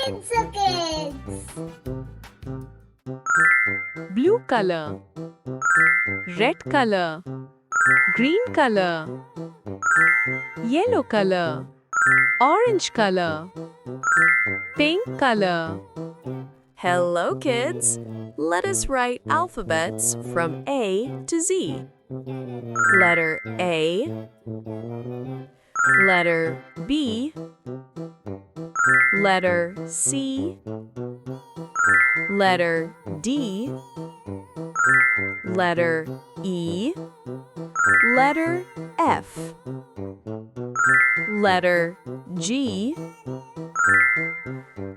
Kidzo kids. Blue color, red color, green color, yellow color, orange color, pink color. Hello kids! Let us write alphabets from A to Z. Letter A, letter B, letter C, letter D, letter E, letter F, letter G,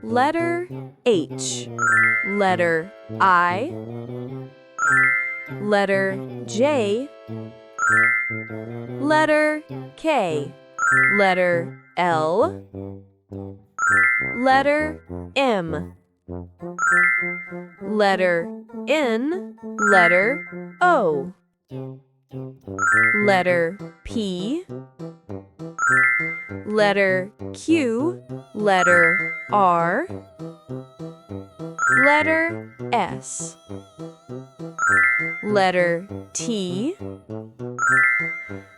letter H, letter I, letter J, letter K, letter L, letter M, letter N, letter O, letter P, letter Q, letter R, letter S, letter T,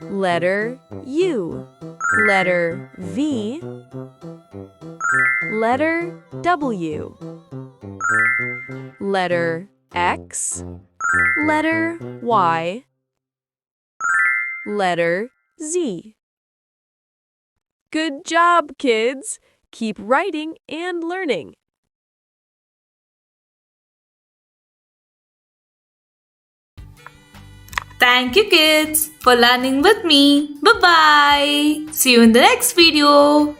letter U, letter V, letter W, letter X, letter Y, letter Z. Good job, kids! Keep writing and learning. Thank you kids for learning with me. Bye bye. See you in the next video.